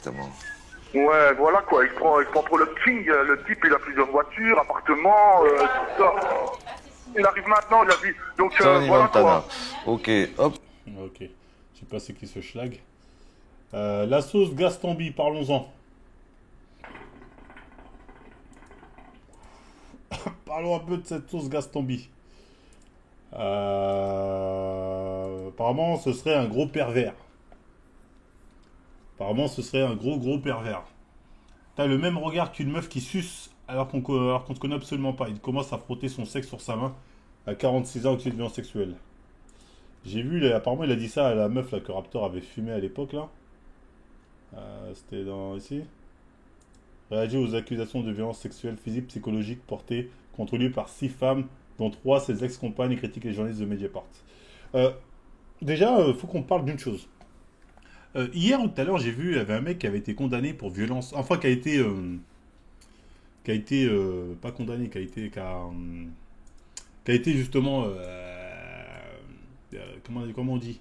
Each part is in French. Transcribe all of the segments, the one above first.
exactement. Ouais, voilà quoi, il prend pour le king, le type il a plusieurs voitures, appartements, tout ça. Il arrive maintenant, il a dit. Donc Tony voilà Montana. quoi. Ok, hop. Ok. Je sais pas c'est qui ce schlag. La sauce Gastambi, parlons-en. Parlons un peu de cette sauce Gastambi. Apparemment, ce serait un gros pervers. Apparemment, ce serait un gros pervers. T'as le même regard qu'une meuf qui suce alors qu'on te connaît absolument pas. Il commence à frotter son sexe sur sa main à 46 ans au-dessus de violence sexuelle. J'ai vu, apparemment, il a dit ça à la meuf là, que Raptor avait fumé à l'époque là. C'était dans ici. Réagit aux accusations de violence sexuelle, physique, psychologique portées contre lui par 6 femmes, dont 3 ses ex-compagnes, et critique les journalistes de Mediapart. Déjà, faut qu'on parle d'une chose. Hier ou tout à l'heure, j'ai vu, il y avait un mec qui avait été condamné pour violence, enfin qui a été pas condamné, qui a été justement comment on dit,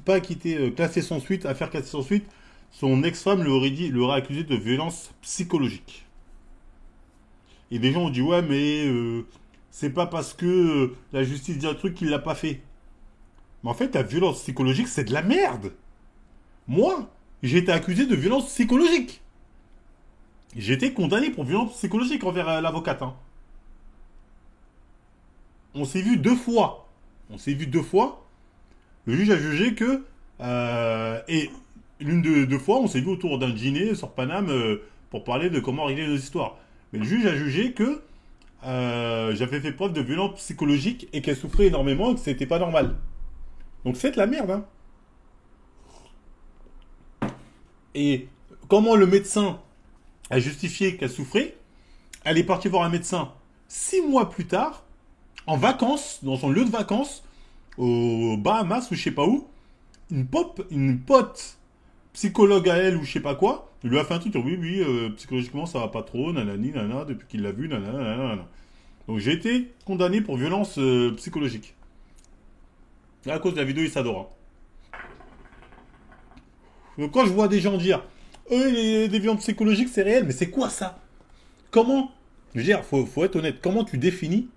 pas acquitté, classé sans suite, affaire classée sans suite. Son ex-femme l'aurait accusé de violence psychologique. Et des gens ont dit ouais mais c'est pas parce que la justice dit un truc qu'il l'a pas fait. Mais en fait la violence psychologique c'est de la merde. Moi j'ai été accusé de violence psychologique. J'ai été condamné pour violence psychologique envers l'avocate. Hein. On s'est vu 2 fois. Le juge a jugé que et l'une de 2 fois, on s'est vu autour d'un dîner sur Paname pour parler de comment régler nos histoires. Mais le juge a jugé que j'avais fait preuve de violence psychologique et qu'elle souffrait énormément et que c'était pas normal. Donc c'est de la merde, hein. Et comment le médecin a justifié qu'elle souffrait? Elle est partie voir un médecin 6 mois plus tard, en vacances, dans son lieu de vacances, aux Bahamas ou je sais pas où. Une pote psychologue à elle ou je sais pas quoi, il lui a fait un truc, oui, psychologiquement ça va pas trop, nanani, nanana, depuis qu'il l'a vu, nanana, nanana. Donc j'ai été condamné pour violence psychologique. Et à cause de la vidéo Isadora. Donc quand je vois des gens dire, des violences psychologiques c'est réel, mais c'est quoi ça? Comment? Je veux dire, faut être honnête, comment tu définis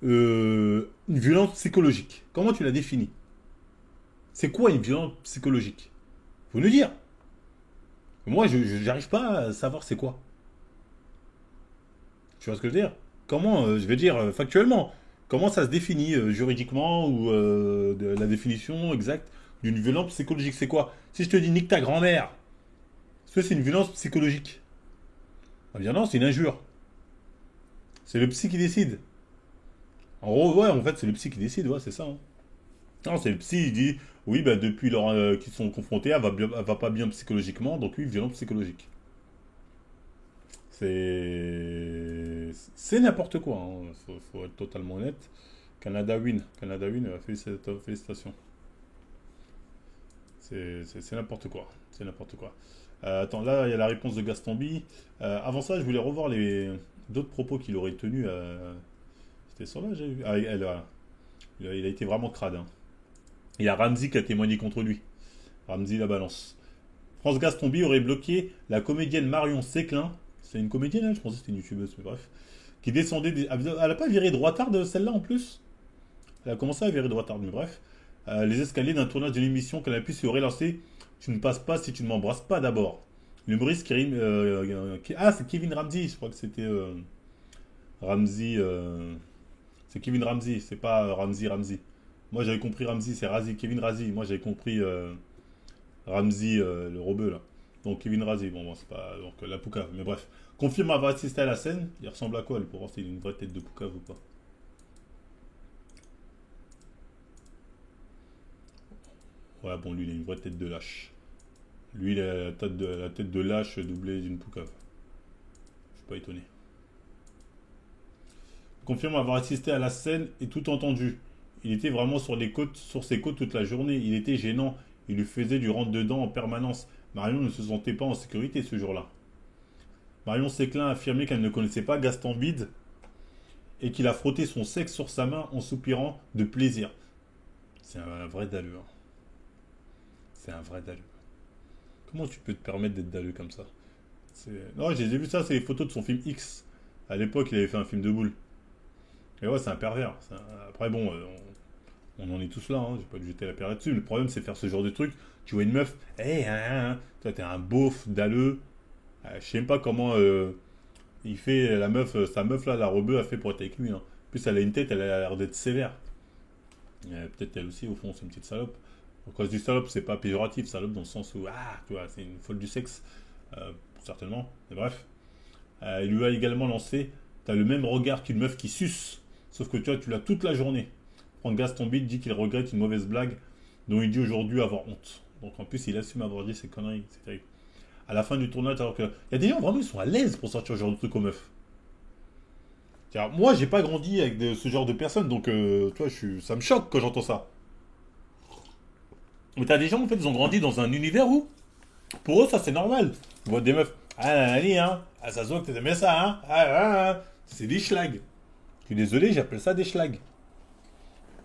une violence psychologique? Comment tu la définis? C'est quoi une violence psychologique? Faut nous dire. Moi, j'arrive pas à savoir c'est quoi. Tu vois ce que je veux dire? Comment, je vais dire factuellement, comment ça se définit juridiquement ou la définition exacte d'une violence psychologique? C'est quoi? Si je te dis nique ta grand-mère, est-ce que c'est une violence psychologique? Ah bien non, c'est une injure. C'est le psy qui décide. En gros, ouais, en fait, c'est le psy qui décide, ouais, c'est ça. Hein. Non, c'est le psy, il dit, oui, bah, depuis qu'ils sont confrontés, elle va pas bien psychologiquement, donc oui, violence psychologique. C'est n'importe quoi, hein. Faut être totalement honnête. Canada win, félicitations. C'est n'importe quoi, c'est n'importe quoi. Attends, là, il y a la réponse de Gastambi. Avant ça, je voulais revoir d'autres propos qu'il aurait tenus. C'était sur là, j'ai vu. Ah, il a été vraiment crade, hein. Il y a Ramzi qui a témoigné contre lui. Ramzi la balance. France Gastombi aurait bloqué la comédienne Marion Séclin. C'est une comédienne, hein, je pensais que c'était une youtubeuse, mais bref. Qui descendait Elle a pas viré droitarde celle-là en plus. Elle a commencé à virer droitarde, mais bref. Les escaliers d'un tournage d'une émission qu'elle a pu se relancer. Tu ne passes pas si tu ne m'embrasses pas d'abord. L'humoriste qui rime. C'est Kevin Ramsey, je crois que c'était Ramsey. C'est Kevin Ramsey, c'est pas Ramsey. Moi j'avais compris Ramsey, c'est Kevin Razi. Moi j'avais compris Ramsey, le robeux là. Donc Kevin Razi, bon c'est pas. Donc la poucave, mais bref. Confirme avoir assisté à la scène. Il ressemble à quoi pour voir s'il a une vraie tête de poucave ou pas? Ouais, bon, lui il a une vraie tête de lâche. Lui il a la tête de lâche doublée d'une poucave. Je suis pas étonné. Confirme avoir assisté à la scène et tout entendu. Il était vraiment sur ses côtes toute la journée. Il était gênant. Il lui faisait du rentre-dedans en permanence. Marion ne se sentait pas en sécurité ce jour-là. Marion Séclin a affirmé qu'elle ne connaissait pas Gaston Bide et qu'il a frotté son sexe sur sa main en soupirant de plaisir. C'est un vrai d'allure. C'est un vrai dalleux. Comment tu peux te permettre d'être dalleux comme ça? Non, j'ai vu ça, c'est les photos de son film X. À l'époque, il avait fait un film de boule. Et ouais, c'est un pervers. Après, bon, on en est tous là, hein. J'ai pas dû jeter la pierre là-dessus. Le problème, c'est faire ce genre de truc. Tu vois une meuf, toi, t'es un beauf, dalleux. Je sais même pas comment il fait, la meuf, sa meuf là, la rebeu, a fait pour être avec lui. Hein. En plus, elle a une tête, elle a l'air d'être sévère. Peut-être elle aussi, au fond, c'est une petite salope. Quand je dis salope, c'est pas péjoratif, salope dans le sens où, tu vois, c'est une folle du sexe. Certainement, mais bref. Il lui a également lancé, t'as le même regard qu'une meuf qui suce, sauf que tu vois, tu l'as toute la journée. Franck Gastambide dit qu'il regrette une mauvaise blague dont il dit aujourd'hui avoir honte. Donc en plus, il assume avoir dit ces conneries, c'est terrible. À la fin du tournage, alors que. Il y a des gens vraiment, ils sont à l'aise pour sortir ce genre de trucs aux meufs. Moi, j'ai pas grandi avec ce genre de personnes, donc tu vois, ça me choque quand j'entends ça. Mais t'as des gens, en fait, ils ont grandi dans un univers où, pour eux, ça c'est normal. Ils voient des meufs, nanani, hein, ça se voit que t'aimais ça, hein, c'est des schlags. Je suis désolé, j'appelle ça des schlags.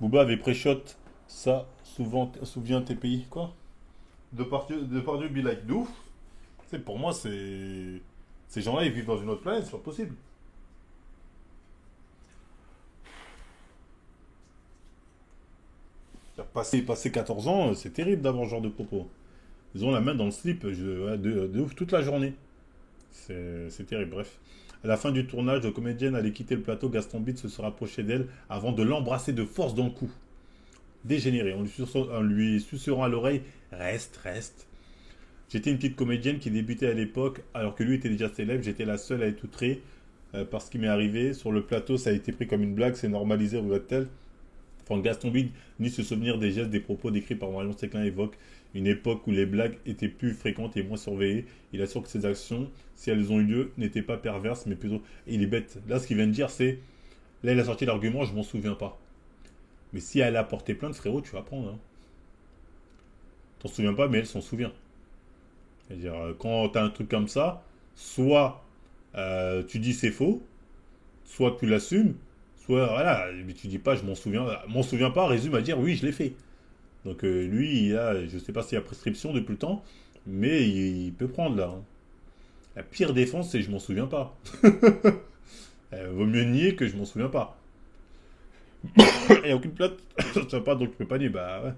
Booba avait pré-shot ça, souvent, souviens TPI, quoi. De par Dieu, be like, de ouf. Tu sais, pour moi, c'est. Ces gens-là, ils vivent dans une autre planète, c'est pas possible. Passer 14 ans, c'est terrible d'avoir ce genre de propos. Ils ont la main dans le slip de ouf toute la journée. C'est terrible, bref. À la fin du tournage, la comédienne allait quitter le plateau. Gaston Bide se rapprochait d'elle avant de l'embrasser de force dans le cou. Dégénéré, en lui susurrant à l'oreille « Reste, reste ». J'étais une petite comédienne qui débutait à l'époque, alors que lui était déjà célèbre. J'étais la seule à être outrée par ce qui m'est arrivé. Sur le plateau, ça a été pris comme une blague, c'est normalisé, regrette-t-elle. Enfin, Gaston Bide ni se souvenir des gestes, des propos décrits par Marion Séclin évoque une époque où les blagues étaient plus fréquentes et moins surveillées. Il assure que ces actions, si elles ont eu lieu, n'étaient pas perverses, mais plutôt... Et il est bête. Là, ce qu'il vient de dire, c'est... Là, il a sorti l'argument, je m'en souviens pas. Mais si elle a porté plainte, frérot, tu vas prendre. Hein. T'en souviens pas, mais elle s'en souvient. C'est-à-dire, quand t'as un truc comme ça, soit tu dis c'est faux, soit tu l'assumes, soit, voilà, mais tu dis pas je m'en souviens pas, résume à dire oui, je l'ai fait. Donc lui, je sais pas s'il y a prescription depuis le temps, mais il peut prendre là. Hein. La pire défense, c'est je m'en souviens pas. Vaut mieux nier que je m'en souviens pas. Il n'y a aucune plate, ça tient pas, donc je peux pas nier. Bah ouais.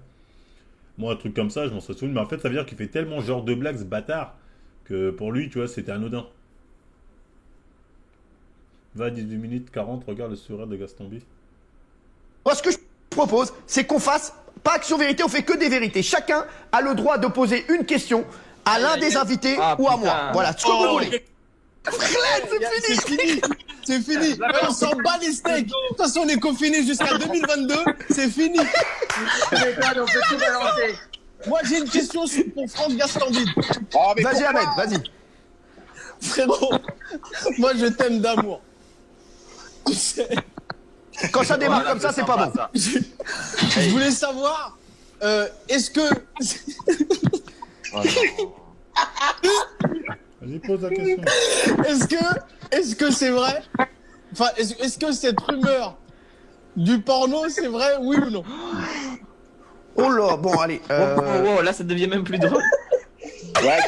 Moi, un truc comme ça, je m'en serais souvenu. Mais en fait, ça veut dire qu'il fait tellement genre de blagues, ce bâtard, que pour lui, tu vois, c'était anodin. Va à 18 minutes 40, regarde le sourire de Gaston B. Moi, ce que je propose, c'est qu'on fasse pas action vérité, on fait que des vérités. Chacun a le droit de poser une question à l'un des invités ou à moi. Voilà, ce que vous voulez. C'est fini. C'est fini. On s'en bat les steaks. De toute façon, on est confinés jusqu'à 2022. C'est fini. Moi, j'ai une question pour Franck Gastambide. Vas-y, Ahmed, vas-y. Frérot, moi, je t'aime d'amour. Tu sais. Quand ça démarre comme ça, c'est pas bon. Je voulais savoir, est-ce que... Vas-y, pose la question. Est-ce que c'est vrai? Enfin, est-ce que cette rumeur du porno, c'est vrai, oui ou non? Oh là, bon, allez. Oh, là, ça devient même plus drôle. Ouais,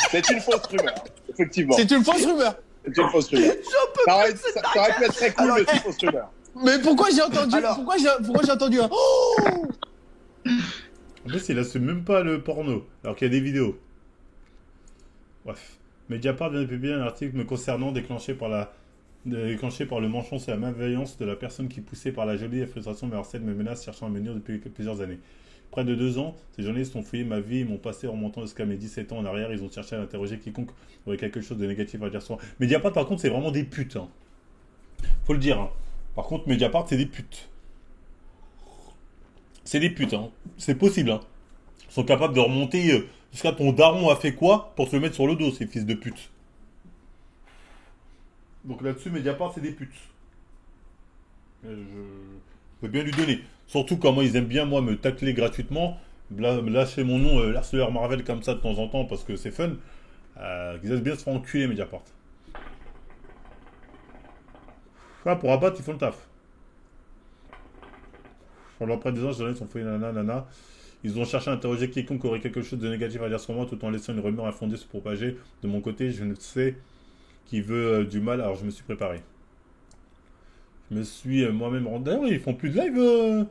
c'est une fausse rumeur, effectivement. C'est une fausse rumeur. C'est une fausse rumeur. Je Ça peux pas. aurait pu être très cool, mais c'est une fausse rumeur. Mais pourquoi j'ai entendu, pourquoi j'ai entendu un... Oh, En plus, il assume même pas le porno, alors qu'il y a des vidéos. Bref. Mediapart vient de publier un article me concernant déclenché par le manchon sur la malveillance de la personne qui, poussée par la jolie frustration, me harcèle, me menace, cherchant à me nuire depuis plusieurs années. Près de 2 ans, ces journalistes ont fouillé ma vie et mon passé remontant jusqu'à mes 17 ans en arrière. Ils ont cherché à interroger quiconque aurait quelque chose de négatif à dire sur moi. Mediapart, par contre, c'est vraiment des putes. Hein. Faut le dire. Hein. Par contre, Mediapart, c'est des putes. C'est des putes. Hein. C'est possible. Hein. Ils sont capables de remonter jusqu'à ton daron a fait quoi pour se le mettre sur le dos, ces fils de pute. Donc là-dessus, Mediapart, c'est des putes. Je peux bien lui donner. Surtout comment ils aiment bien, moi, me tacler gratuitement, lâcher mon nom, l'harceleur Marvel comme ça de temps en temps parce que c'est fun. Ils aiment bien se faire enculer, Mediapart. Voilà, pour abattre, ils font le taf. Pendant près de 2 ans, les journalistes ont fait nana. Ils ont cherché à interroger quiconque aurait quelque chose de négatif à dire sur moi, tout en laissant une rumeur infondée se propager. De mon côté, je ne sais qui veut du mal, alors je me suis préparé. Je me suis moi-même rendu... D'ailleurs, ils font plus de live,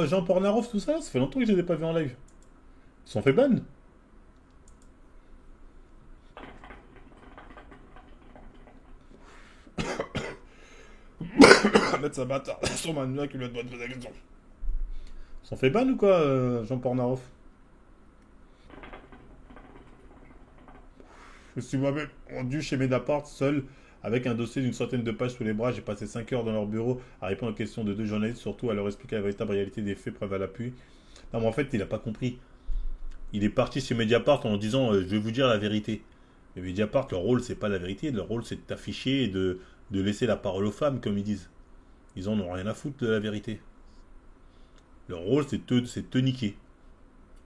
Jean Pornarov, tout ça. Ça fait longtemps que je les ai pas vus en live. Ils sont fait ban. Mettre sa bâtard sur ma nuit qui lui a demandé de poser la question. Ils sont fait ban ou quoi, Jean Pornarov? Je suis moi-même rendu chez Mediapart seul, avec un dossier d'une centaine de pages sous les bras. J'ai passé 5 heures dans leur bureau à répondre aux questions de 2 journalistes, surtout à leur expliquer la véritable réalité des faits, preuve à l'appui. Non, mais en fait, il n'a pas compris. Il est parti chez Mediapart en disant je vais vous dire la vérité. Mais Mediapart, leur rôle, c'est pas la vérité. Leur rôle, c'est de t'afficher et de laisser la parole aux femmes, comme ils disent. Ils en ont rien à foutre de la vérité. Leur rôle, c'est de te niquer.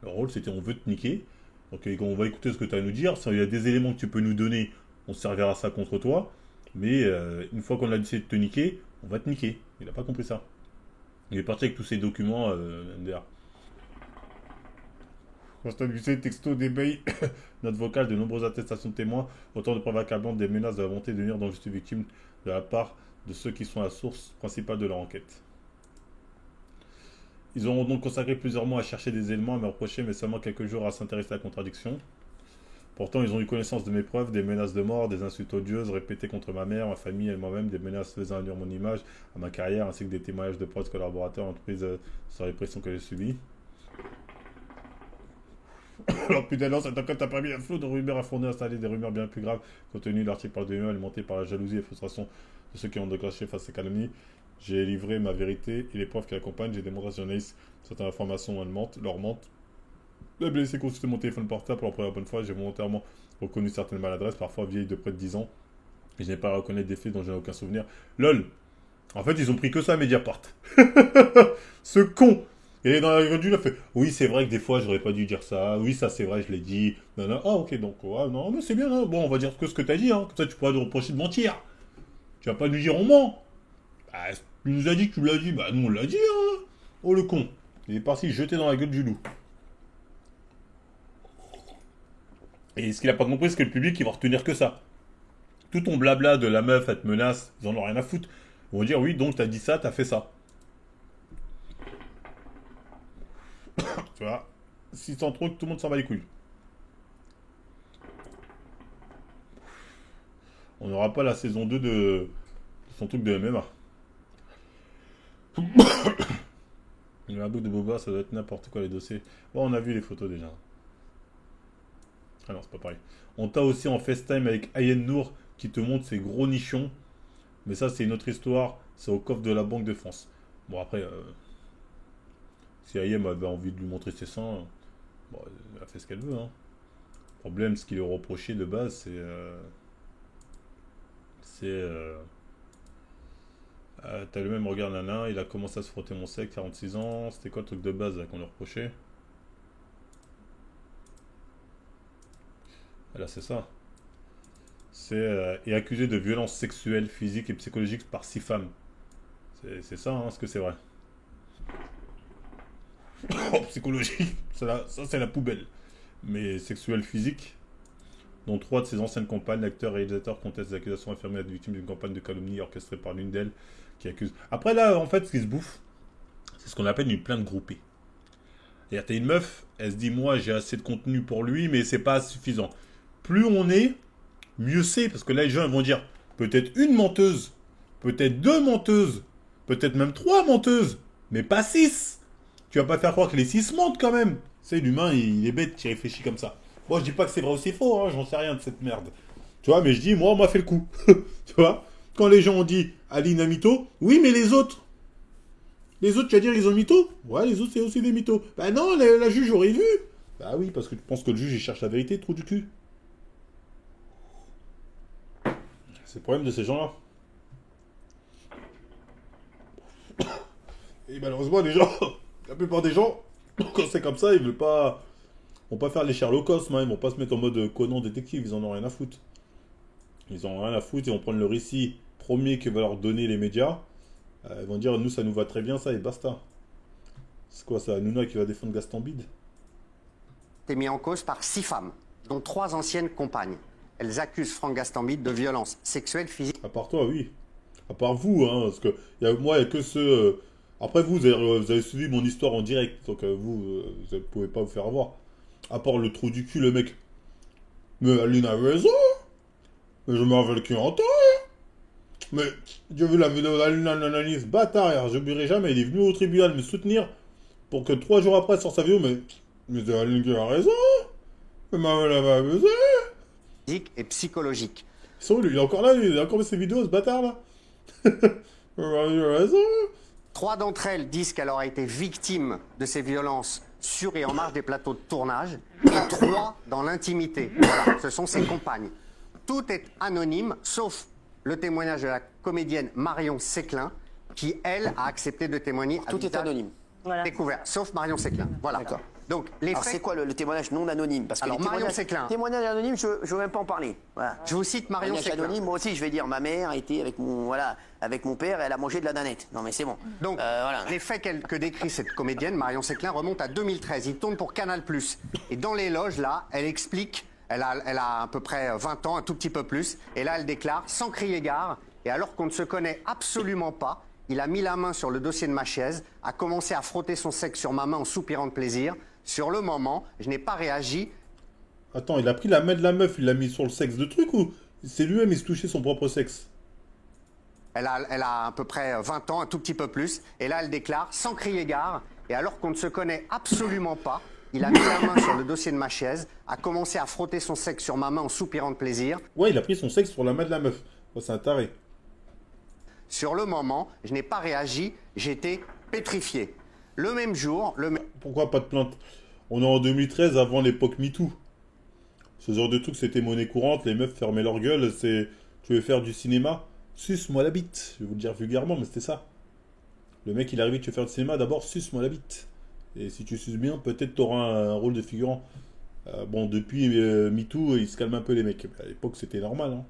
Leur rôle, c'était on veut te niquer. Donc on va écouter ce que tu as à nous dire. S'il y a des éléments que tu peux nous donner, on servira ça contre toi. Mais une fois qu'on a décidé de te niquer, on va te niquer. Il n'a pas compris ça. Il est parti avec tous ces documents NDR. Constat du texto d'éveil, note vocale, de nombreuses attestations de témoins, autant de preuves accablantes, des menaces de la volonté de nuire dont je suis victime de la part de ceux qui sont la source principale de leur enquête. Ils auront donc consacré plusieurs mois à chercher des éléments à me reprocher, mais seulement quelques jours à s'intéresser à la contradiction. Pourtant, ils ont eu connaissance de mes preuves, des menaces de mort, des insultes odieuses répétées contre ma mère, ma famille et moi-même, des menaces faisant annulure mon image, à ma carrière, ainsi que des témoignages de proches collaborateurs entreprises sur la répression que j'ai subie. Alors putain non, cette enquête a permis un flot de rumeurs à fonder, installer des rumeurs bien plus graves, compte tenu de l'article par des rumeurs alimenté par la jalousie et la frustration de ceux qui ont déclenché face à ces calomnies. J'ai livré ma vérité et les preuves qui l'accompagnent. J'ai démontré à ces journalistes certaines informations, elles mentent, leur mentent. J'ai blessé consulter mon téléphone portable pour la première bonne fois. J'ai volontairement reconnu certaines maladresses, parfois vieilles de près de 10 ans. Et je n'ai pas à reconnaître des faits dont je n'ai aucun souvenir. LOL. En fait, ils ont pris que ça à Mediapart. Ce con. Il est dans la revue, il a fait oui, c'est vrai que des fois, j'aurais pas dû dire ça. Oui, ça, c'est vrai, je l'ai dit. Non, non. Ah, ok, donc, ouais, non, mais c'est bien. Hein. Bon, on va dire que ce que t'as dit. Hein. Comme ça, tu pourras nous reprocher de mentir. Tu vas pas nous dire on ment. Bah, tu nous as dit que tu l'as dit. Bah, nous, on l'a dit. Hein. Oh, le con. Il est parti jeter dans la gueule du loup. Et ce qu'il a pas compris, c'est que le public, il va retenir que ça. Tout ton blabla de la meuf, elle te menace, ils en ont rien à foutre. Ils vont dire oui, donc t'as dit ça, t'as fait ça. Tu vois, si sans trop, tout le monde s'en bat les couilles. On n'aura pas la saison 2 de son truc de MMA. Le bout de Boba, ça doit être n'importe quoi les dossiers. Bon, on a vu les photos déjà. Ah non, c'est pas pareil. On t'a aussi en FaceTime avec Ayen Nour qui te montre ses gros nichons. Mais ça, c'est une autre histoire. C'est au coffre de la Banque de France. Bon, après, si Ayem avait envie de lui montrer ses seins, bon, elle a fait ce qu'elle veut. Hein. Le problème, ce qu'il est reproché de base, t'as le même regard nana, il a commencé à se frotter mon sec, 46 ans. C'était quoi le truc de base là, qu'on lui reprochait? Là, c'est ça. Est accusé de violences sexuelles, physiques et psychologiques par 6 femmes. C'est ça, hein, ce que c'est vrai. Oh, psychologique, ça c'est la poubelle. Mais sexuelle, physique, dont 3 de ses anciennes compagnes, l'acteur et réalisateur contestent des accusations affirmées être victime d'une campagne de calomnie orchestrée par l'une d'elles qui accuse. Après là, en fait, ce qui se bouffe, c'est ce qu'on appelle une plainte groupée. C'est-à-dire, t'as une meuf, elle se dit, moi j'ai assez de contenu pour lui, mais c'est pas suffisant. Plus on est, mieux c'est, parce que là les gens ils vont dire, peut-être une menteuse, peut-être 2 menteuses, peut-être même 3 menteuses, mais pas 6. Tu vas pas faire croire que les 6 mentent quand même. C'est l'humain, il est bête, il réfléchit comme ça. Moi je dis pas que c'est vrai ou c'est faux, hein, j'en sais rien de cette merde. Tu vois, mais je dis, moi on m'a fait le coup. Tu vois, quand les gens ont dit, Aline a mytho, oui mais les autres, tu vas dire ils ont mytho? Ouais, les autres c'est aussi des mythos. Bah non, la juge aurait vu. Bah oui, parce que tu penses que le juge il cherche la vérité, trou du cul. C'est le problème de ces gens-là. Et malheureusement, les gens, la plupart des gens, quand c'est comme ça, ils vont pas faire les Sherlock Holmes, hein, ils vont pas se mettre en mode Conan détective, ils en ont rien à foutre. Ils en ont rien à foutre, ils vont prendre le récit premier que va leur donner les médias. Ils vont dire, nous ça nous va très bien ça et basta. C'est quoi ça, Hanouna qui va défendre Gastambide? Été mis en cause par 6 femmes, dont 3 anciennes compagnes. Elles accusent Franck Gastambide de violences sexuelles, physiques. À part toi, oui. À part vous, hein, parce que moi, il n'y a que ceux... Après, vous avez suivi mon histoire en direct, donc vous ne pouvez pas vous faire avoir. À part le trou du cul, le mec. Mais Aline a raison. Mais je me rappelle qui entend. Mais j'ai vu la vidéo d'Aline Nanani, ce bâtard, j'oublierai jamais. Il est venu au tribunal me soutenir pour que 3 jours après, sur sa vidéo, mais c'est Aline qui a raison. Mais ma elle a abusé. Physiques et psychologiques. Il est encore là, il a encore mis ses vidéos, ce bâtard là. Il a raison. 3 d'entre elles disent qu'elle aura été victime de ces violences sur et en marge des plateaux de tournage, et 3 dans l'intimité. Voilà, ce sont ses compagnes. Tout est anonyme, sauf le témoignage de la comédienne Marion Séclin, qui, elle, a accepté de témoigner. Tout est anonyme. Voilà. Découvert, sauf Marion Séclin. Voilà. D'accord. Donc, les Alors, faits... c'est quoi le témoignage non anonyme? Parce que Alors, les Marion Séclin. témoignages anonymes, je ne veux même pas en parler. Voilà. Je vous cite Marion Témoignage Séclin. anonyme, moi aussi, je vais dire, ma mère était avec mon père, elle a mangé de la danette. Non, mais c'est bon. Donc, voilà. les faits que décrit cette comédienne, Marion Séclin, remontent à 2013. Il tourne pour Canal+. Et dans les loges, là, elle explique, elle a à peu près 20 ans, un tout petit peu plus, et là, elle déclare, sans crier gare, et alors qu'on ne se connaît absolument pas, il a mis la main sur le dossier de ma chaise, a commencé à frotter son sexe sur ma main en soupirant de plaisir. Sur le moment, je n'ai pas réagi. Attends, il a pris la main de la meuf, il l'a mis sur le sexe de truc ou c'est lui-même, il se touchait son propre sexe? Elle a à peu près 20 ans, un tout petit peu plus, et là, elle déclare, sans crier gare, et alors qu'on ne se connaît absolument pas, il a mis la main sur le dossier de ma chaise, a commencé à frotter son sexe sur ma main en soupirant de plaisir. Ouais, il a pris son sexe sur la main de la meuf. Oh, c'est un taré. Sur le moment, je n'ai pas réagi, j'étais pétrifié. Le même jour, Pourquoi pas de plainte? On est en 2013, avant l'époque MeToo. Ce genre de truc, c'était monnaie courante, les meufs fermaient leur gueule, c'est... Tu veux faire du cinéma? Suce-moi la bite. Je vais vous le dire vulgairement, mais c'était ça. Le mec, il arrivait, tu veux faire du cinéma, d'abord, suce-moi la bite. Et si tu suces bien, peut-être t'auras un rôle de figurant. Bon, depuis MeToo, ils se calment un peu les mecs. À l'époque, c'était normal, hein.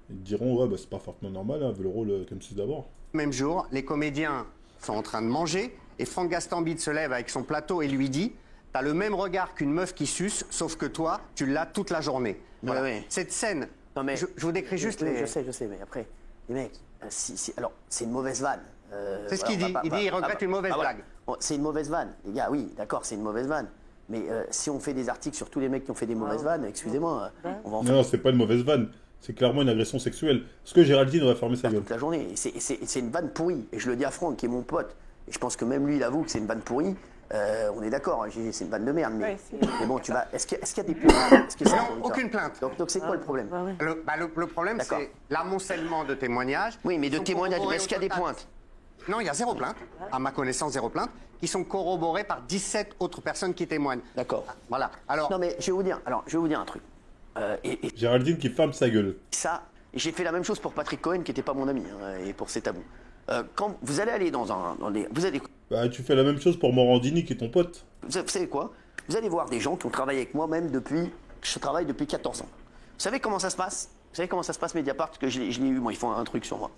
Ils diront, ouais, bah c'est pas forcément normal, hein, vu le rôle comme suce d'abord. même jour, les comédiens sont en train de manger, et Franck Gastambide se lève avec son plateau et lui dit « T'as le même regard qu'une meuf qui suce, sauf que toi, tu l'as toute la journée. » Voilà. Ouais. Cette scène, Non, mais, je vous décris juste les... Je sais, mais après, les mecs, alors, c'est une mauvaise vanne. C'est ce qu'il dit. Il dit il regrette une mauvaise blague. Bon, c'est une mauvaise vanne. Les gars, oui, d'accord, c'est une mauvaise vanne. Mais si on fait des articles sur tous les mecs qui ont fait des mauvaises vannes, excusez-moi, on va en faire... Non, c'est pas une mauvaise vanne. C'est clairement une agression sexuelle. Parce que Géraldine va fermer sa gueule. Toute la journée. C'est une vanne pourrie. Et je le dis à Franck, qui est mon pote. Et je pense que même lui, il avoue que c'est une vanne pourrie. On est d'accord, c'est une vanne de merde. Mais, mais bon, tu vas. Est-ce qu'il y a des plaintes? Non, aucune plainte. Donc c'est quoi le problème? Le problème, c'est l'amoncellement de témoignages. Oui, mais de témoignages, est-ce qu'il y a des pointes? Non, il y a 0 plainte, à ma connaissance 0 plainte, qui sont corroborées par 17 autres personnes qui témoignent. D'accord. Voilà. Alors. Non, mais je vais vous dire un truc. Géraldine qui ferme sa gueule. Ça, j'ai fait la même chose pour Patrick Cohen, qui n'était pas mon ami, hein, et pour C'est Tabou. Quand vous allez aller dans des... Vous allez... Bah, tu fais la même chose pour Morandini, qui est ton pote. Vous savez quoi? Vous allez voir des gens qui ont travaillé avec moi, même depuis... Je travaille depuis 14 ans. Vous savez comment ça se passe? Vous savez comment ça se passe, Mediapart? Parce que je l'ai eu, moi, ils font un truc sur moi.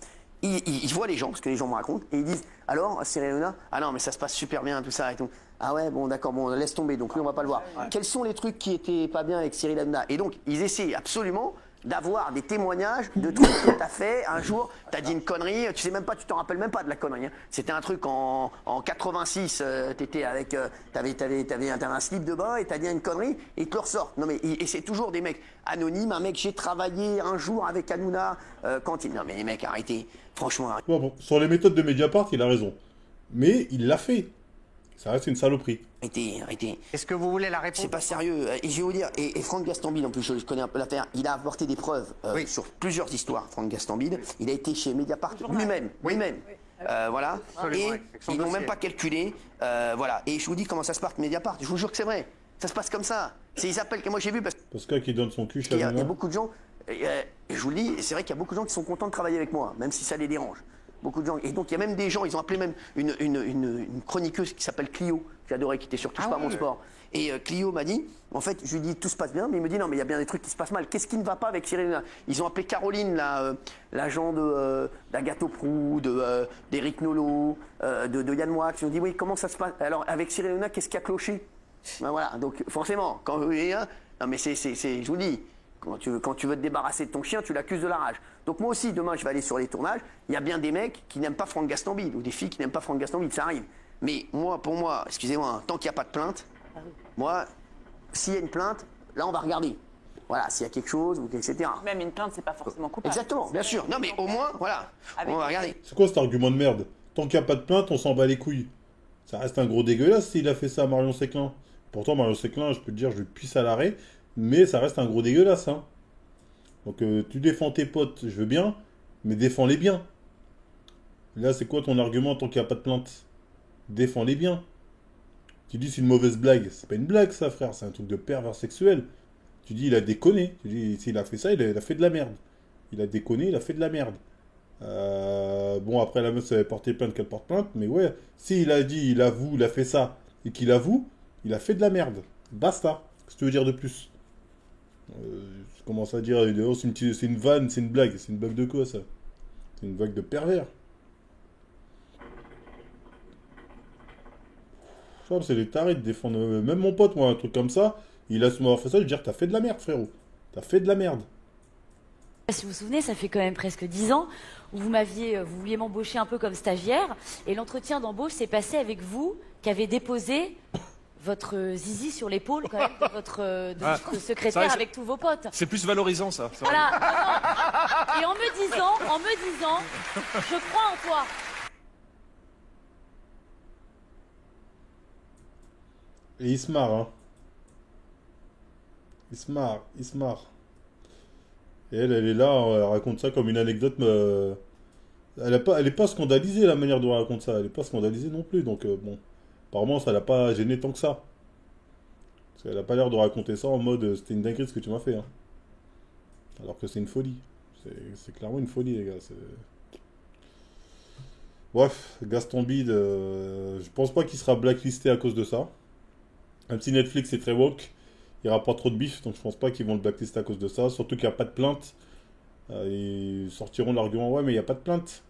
Ils voient les gens, ce que les gens me racontent, et ils disent « Alors, Cyril Hanouna, ah non, mais ça se passe super bien, tout ça et tout. Ah ouais, bon, d'accord, bon, laisse tomber, donc lui, on va pas le voir. Ouais. Quels sont les trucs qui étaient pas bien avec Cyril Hanouna? » Et donc, ils essaient absolument d'avoir des témoignages de trucs que t'as fait un jour, t'as dit une connerie, tu sais même pas, tu t'en rappelles même pas de la connerie. Hein. C'était un truc en 86, t'étais avec, t'avais un slip de bain et t'as dit une connerie et ils te le ressortent. Non mais et c'est toujours des mecs anonymes, un mec j'ai travaillé un jour avec Hanouna quand il... Non mais les mecs arrêtez, franchement. Arrêtez. Bon, sur les méthodes de Mediapart, il a raison, mais il l'a fait. Ça reste une saloperie. Arrêtez. Est-ce que vous voulez la réponse? C'est pas sérieux. Et je vais vous dire, et Franck Gastambide, en plus, je connais un peu l'affaire, il a apporté des preuves sur plusieurs histoires, Franck Gastambide. Il a été chez Mediapart lui-même. Voilà. Absolument, et ils n'ont même pas calculé. Voilà. Et je vous dis comment ça se passe Mediapart. Je vous jure que c'est vrai. Ça se passe comme ça. Ils appellent, moi j'ai vu parce Pascal qui donne son cul chez il y a beaucoup de gens, je vous le dis, c'est vrai qu'il y a beaucoup de gens qui sont contents de travailler avec moi, même si ça les dérange. Beaucoup de gens. Et donc, il y a même des gens, ils ont appelé même une chroniqueuse qui s'appelle Clio, que j'adorais, qui était sur Touche pas à mon sport. Et Clio m'a dit, en fait, je lui dis tout se passe bien, mais il me dit non, mais il y a bien des trucs qui se passent mal. Qu'est-ce qui ne va pas avec Cyril Hanouna? Ils ont appelé Caroline, l'agent d'Agathe Prou, d'Éric Nolot, de Yann Moix. Ils ont dit oui, comment ça se passe? Alors, avec Cyril Hanouna, qu'est-ce qui a cloché? Ben voilà, donc forcément, quand non mais je vous dis, quand tu veux te débarrasser de ton chien, tu l'accuses de la rage. Donc moi aussi, demain, je vais aller sur les tournages. Il y a bien des mecs qui n'aiment pas Franck Gastambide, ou des filles qui n'aiment pas Franck Gastambide, ça arrive. Mais moi, pour moi, excusez-moi, tant qu'il n'y a pas de plainte, moi, s'il y a une plainte, là, on va regarder. Voilà, s'il y a quelque chose, etc. Même une plainte, c'est pas forcément coupable. Exactement, bien sûr. Non, mais au moins, voilà, on va regarder. C'est quoi cet argument de merde? Tant qu'il n'y a pas de plainte, on s'en bat les couilles. Ça reste un gros dégueulasse s'il a fait ça à Marion Séclin. Pourtant, Marion Séclin, je peux te dire, je le pisse à l'arrêt, mais ça reste un gros dégueulasse, hein. Donc, tu défends tes potes, je veux bien, mais défends-les bien. Là, c'est quoi ton argument tant qu'il n'y a pas de plainte? Défends-les bien. Tu dis c'est une mauvaise blague. C'est pas une blague, ça, frère. C'est un truc de pervers sexuel. Tu dis il a déconné. Tu dis s'il a fait ça, il a fait de la merde. Il a déconné, il a fait de la merde. Bon, après, la meuf, ça avait porté plainte qu'elle porte plainte. Mais ouais, s'il a dit, il avoue, il a fait ça, et qu'il avoue, il a fait de la merde. Basta. Qu'est-ce que tu veux dire de plus? Je commence à dire, oh, c'est une vanne, c'est une blague. C'est une blague de quoi, ça? C'est une blague de pervers. C'est les tarés de défendre. Même mon pote, moi, un truc comme ça, il a souvent fait ça, je veux dire, t'as fait de la merde, frérot. T'as fait de la merde. Si vous vous souvenez, ça fait quand même presque 10 ans où vous vouliez m'embaucher un peu comme stagiaire, et l'entretien d'embauche s'est passé avec vous, qui avez déposé votre zizi sur l'épaule quand même de votre secrétaire ça, avec tous vos potes. C'est plus valorisant, ça. Voilà. Non. Et en me disant, je crois en toi. Et il se marre, hein. Il se marre. Et elle est là, elle raconte ça comme une anecdote. Elle est pas scandalisée, la manière dont elle raconte ça. Elle est pas scandalisée non plus. Donc, bon. Apparemment, ça l'a pas gêné tant que ça. Parce qu'elle a pas l'air de raconter ça en mode c'était une dinguerie ce que tu m'as fait. Hein. Alors que c'est une folie. C'est clairement une folie, les gars. Bref, Gaston Bide, je pense pas qu'il sera blacklisté à cause de ça. Même si Netflix est très woke, il n'y aura pas trop de bif, donc je pense pas qu'ils vont le blacklister à cause de ça. Surtout qu'il n'y a pas de plainte. Ils sortiront l'argument, ouais, mais il n'y a pas de plainte.